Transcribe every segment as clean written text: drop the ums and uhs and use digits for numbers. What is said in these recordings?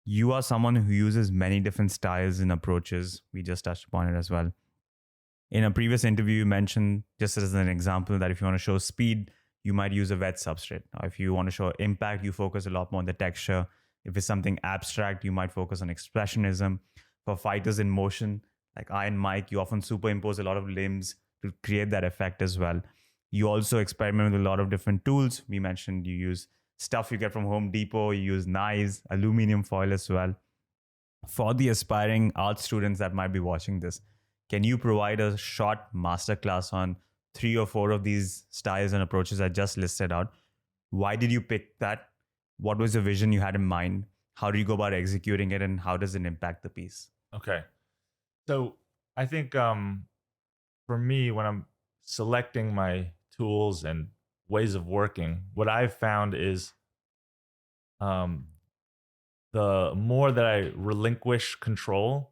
you are someone who uses many different styles and approaches. We just touched upon it as well. In a previous interview, you mentioned, just as an example, that if you want to show speed, you might use a wet substrate. Now, if you want to show impact, you focus a lot more on the texture. If it's something abstract, you might focus on expressionism. For fighters in motion, like I and Mike, you often superimpose a lot of limbs to create that effect as well. You also experiment with a lot of different tools. We mentioned you use stuff you get from Home Depot, you use knives, aluminum foil as well. For the aspiring art students that might be watching this, can you provide a short masterclass on 3 or 4 of these styles and approaches I just listed out? Why did you pick that? What was the vision you had in mind? How do you go about executing it, and how does it impact the piece? Okay. So I think for me, when I'm selecting my tools and ways of working, what I've found is the more that I relinquish control,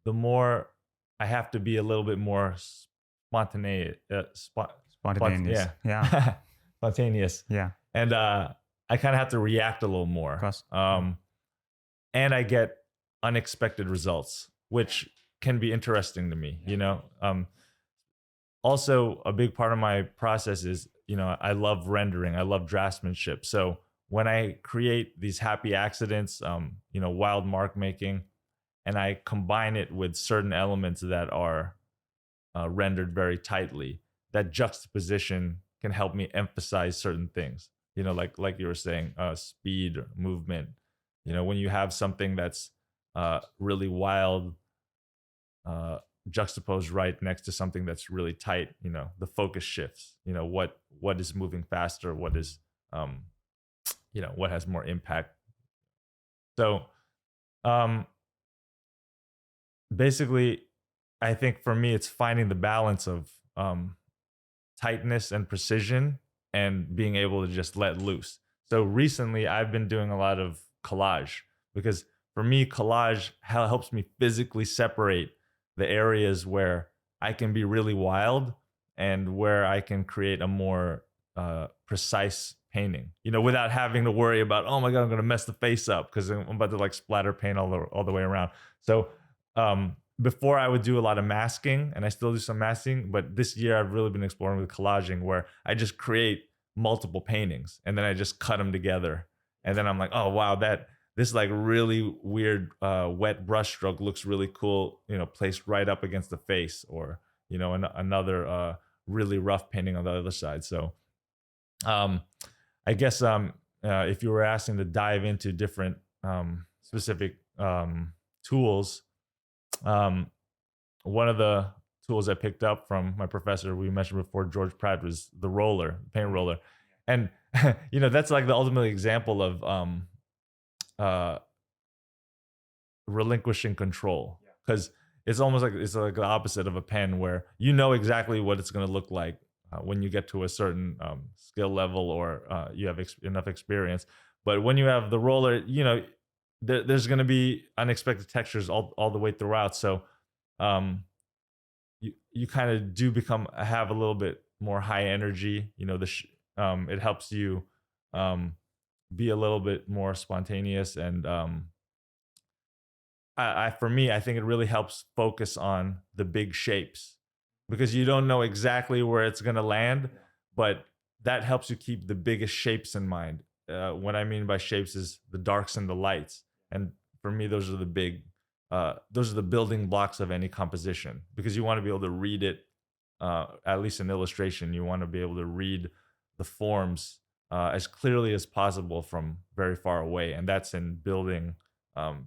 the more I have to be a little bit more spontaneous. Spontaneous. Yeah. Spontaneous. Yeah. And I kind of have to react a little more. Of course. And I get unexpected results, which can be interesting to me, you know. Also, a big part of my process is, you know, I love rendering. I love draftsmanship. So when I create these happy accidents, you know, wild mark making, and I combine it with certain elements that are rendered very tightly, that juxtaposition can help me emphasize certain things. You know, like you were saying, speed, movement. You know, when you have something that's really wild, juxtaposed right next to something that's really tight, you know, the focus shifts. You know, what is moving faster, what is, you know, what has more impact. So, basically, I think for me, it's finding the balance of tightness and precision and being able to just let loose. So recently, I've been doing a lot of collage, because for me, collage helps me physically separate the areas where I can be really wild and where I can create a more precise painting, you know, without having to worry about, oh my God, I'm going to mess the face up because I'm about to like splatter paint all the way around. So before I would do a lot of masking, and I still do some masking, but this year I've really been exploring with collaging, where I just create multiple paintings and then I just cut them together. And then I'm like, oh wow, this like really weird wet brush stroke looks really cool, you know, placed right up against the face, or, you know, another really rough painting on the other side. So I guess if you were asking to dive into different specific tools, one of the tools I picked up from my professor we mentioned before, George Pratt, was the roller, paint roller. And you know, that's like the ultimate example of relinquishing control, because it's almost like it's like the opposite of a pen, where you know exactly what it's going to look like when you get to a certain skill level, or you have enough experience. But when you have the roller, you know, there's going to be unexpected textures all the way throughout. So you kind of do have a little bit more high energy. You know, it helps you be a little bit more spontaneous, and for me, I think it really helps focus on the big shapes, because you don't know exactly where it's going to land, but that helps you keep the biggest shapes in mind. What I mean by shapes is the darks and the lights. And for me, those are the building blocks of any composition, because you want to be able to read it, at least in illustration, you want to be able to read the forms as clearly as possible from very far away. And that's in building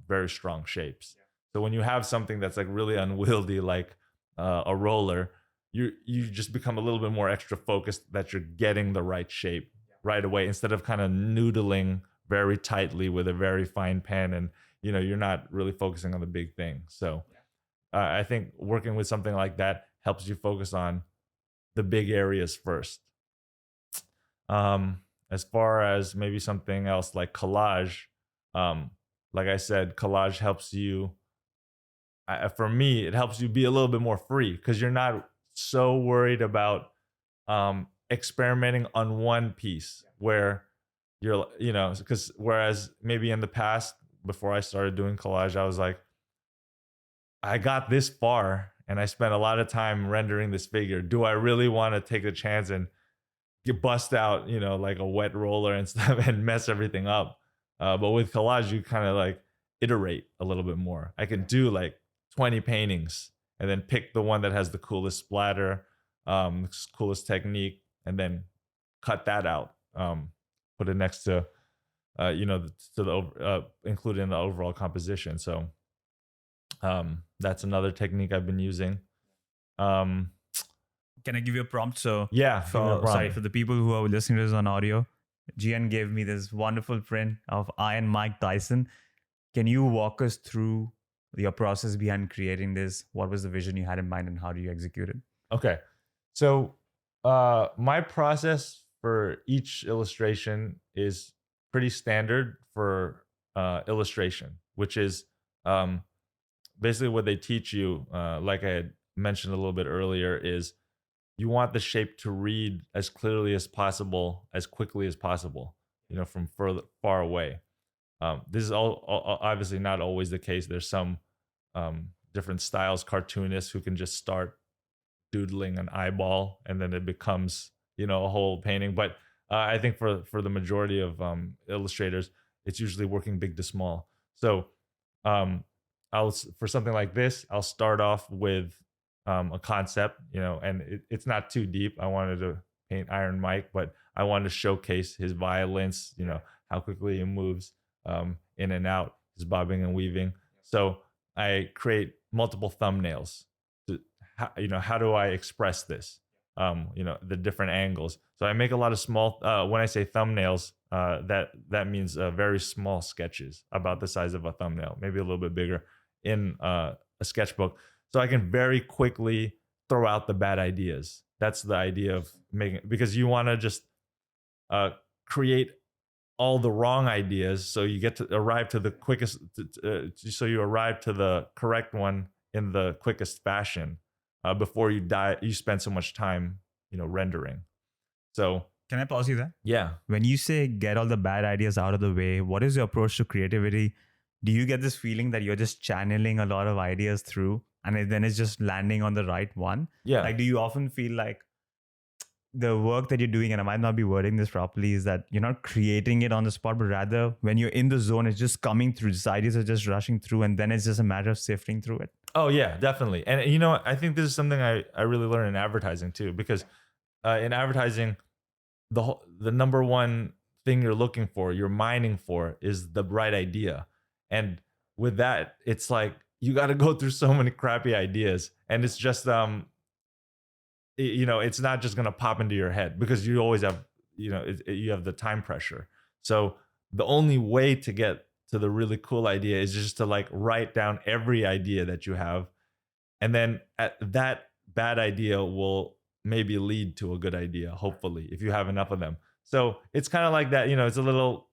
very strong shapes. So when you have something that's like really unwieldy, like a roller, you just become a little bit more extra focused that you're getting the right shape right away, instead of kind of noodling very tightly with a very fine pen, and you know, you're not really focusing on the big thing. So I think working with something like that helps you focus on the big areas first. As far as maybe something else like collage, like I said, collage helps you, for me, it helps you be a little bit more free, because you're not so worried about experimenting on one piece, where you're, you know, because whereas maybe in the past before I started doing collage, I was like, I got this far and I spent a lot of time rendering this figure. Do I really want to take a chance and bust out, like a wet roller and stuff and mess everything up? But with collage, you kind of like iterate a little bit more. I can do like 20 paintings and then pick the one that has the coolest splatter, coolest technique, and then cut that out, put it next to, include in the overall composition. So that's another technique I've been using. Can I give you a prompt? So yeah, for the people who are listening to this on audio, Gian gave me this wonderful print of Iron Mike Tyson. Can you walk us through your process behind creating this? What was the vision you had in mind and how do you execute it? Okay. So my process for each illustration is pretty standard for illustration, which is basically what they teach you, like I had mentioned a little bit earlier, is you want the shape to read as clearly as possible, as quickly as possible, from far away. This is all obviously not always the case. There's some different styles, cartoonists who can just start doodling an eyeball and then it becomes, a whole painting. But I think for the majority of illustrators, it's usually working big to small. So for something like this, I'll start off with a concept, and it's not too deep. I wanted to paint Iron Mike, but I wanted to showcase his violence, how quickly he moves in and out, his bobbing and weaving. So I create multiple thumbnails to, how do I express this? The different angles. So I make a lot of small, when I say thumbnails, that means very small sketches about the size of a thumbnail, maybe a little bit bigger in a sketchbook. So I can very quickly throw out the bad ideas. That's the idea of making, because you want to just create all the wrong ideas so you get to arrive to the quickest, so you arrive to the correct one in the quickest fashion before you spend so much time, rendering. So can I pause you there? Yeah. When you say get all the bad ideas out of the way, what is your approach to creativity? Do you get this feeling that you're just channeling a lot of ideas through and then it's just landing on the right one? Yeah. Like, do you often feel like the work that you're doing, and I might not be wording this properly, is that you're not creating it on the spot, but rather when you're in the zone, it's just coming through. These ideas are just rushing through and then it's just a matter of sifting through it? Oh yeah, definitely. And I think this is something I really learned in advertising too, because in advertising, the number one thing you're looking for, you're mining for, is the right idea. And with that, it's like you got to go through so many crappy ideas, and it's just it's not just gonna pop into your head, because you always have you have the time pressure. So the only way to get to the really cool idea is just to like write down every idea that you have, and then that bad idea will maybe lead to a good idea, hopefully, if you have enough of them. So it's kind of like that. It's a little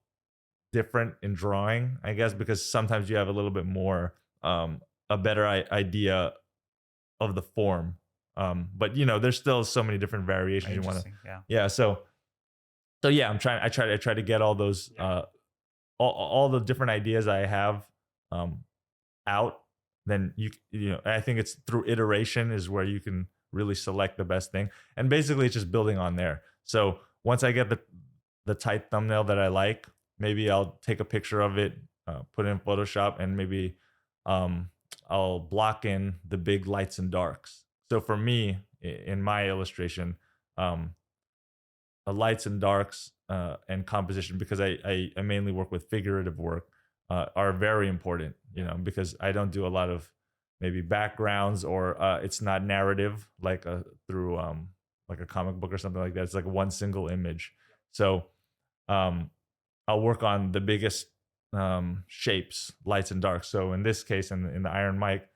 different in drawing, I guess, because sometimes you have a little bit more a better idea of the form, but there's still so many different variations you want to. So yeah, I try to get all those all the different ideas I have out. Then I think it's through iteration is where you can really select the best thing, and basically it's just building on there. So once I get the tight thumbnail that I like, maybe I'll take a picture of it, put it in Photoshop, and maybe I'll block in the big lights and darks. So for me, in my illustration, lights and darks and composition, because I mainly work with figurative work, are very important, because I don't do a lot of maybe backgrounds, or it's not narrative like through like a comic book or something like that. It's like one single image. So I'll work on the biggest shapes, lights and darks. So in this case, in the Iron Mike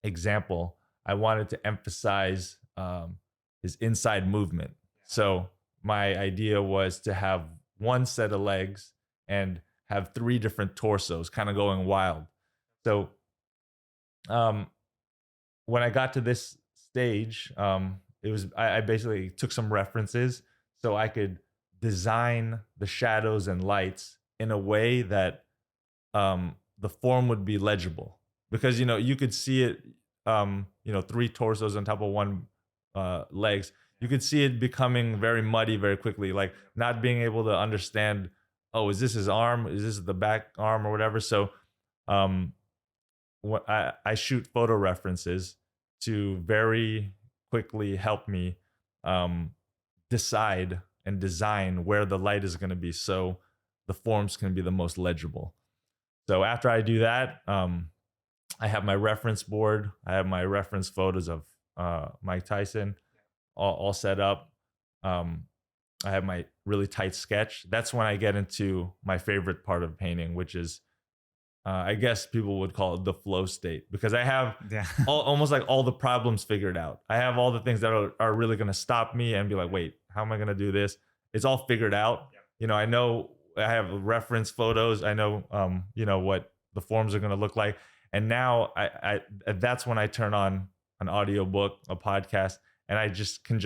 example, I wanted to emphasize his inside movement. So my idea was to have one set of legs and have 3 different torsos kind of going wild. So when I got to this stage, I basically took some references so I could design the shadows and lights in a way that the form would be legible, because you could see it, 3 torsos on top of one legs. You could see it becoming very muddy very quickly, like not being able to understand, oh, is this his arm, is this the back arm or whatever. So what I shoot photo references to very quickly help me decide and design where the light is going to be, so the forms can be the most legible. So after I do that, I have my reference board. I have my reference photos of Mike Tyson all set up. I have my really tight sketch. That's when I get into my favorite part of painting, which is, I guess people would call it the flow state, because I have almost like all the problems figured out. I have all the things that are really going to stop me and be like, wait, how am I going to do this? It's all figured out. I know I have reference photos. I know, what the forms are going to look like. And now I that's when I turn on an audiobook, a podcast, and I can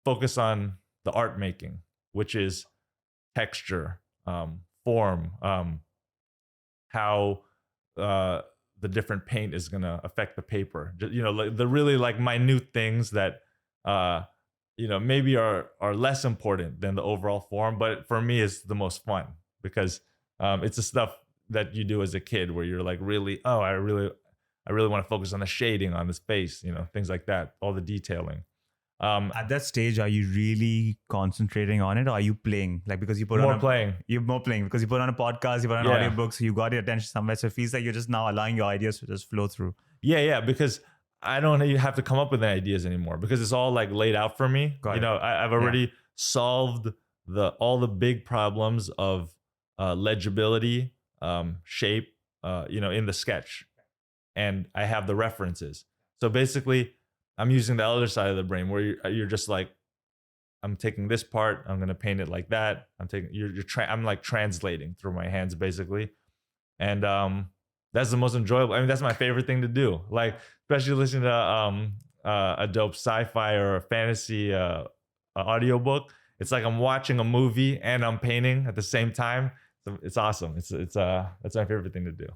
focus on the art making, which is texture, form, how the different paint is going to affect the paper. Like the really like minute things that maybe are less important than the overall form, but for me it's the most fun, because it's the stuff that you do as a kid where you're like, really, oh, I really want to focus on the shading on this face, things like that, all the detailing. At that stage, are you really concentrating on it, or are you playing? Like, because you put more on playing. You're more playing because you put on a podcast, you put on an audiobook, so you got your attention somewhere. So it feels like you're just now allowing your ideas to just flow through. Yeah, because I don't have to come up with any ideas anymore, because it's all like laid out for me. I've already solved all the big problems of legibility, shape, in the sketch, and I have the references. So basically, I'm using the other side of the brain where you're just like, I'm taking this part, I'm gonna paint it like that. I'm like translating through my hands basically, and that's the most enjoyable. I mean, that's my favorite thing to do. Like, especially listening to a dope sci-fi or a fantasy audiobook. It's like I'm watching a movie and I'm painting at the same time. So it's awesome. That's my favorite thing to do.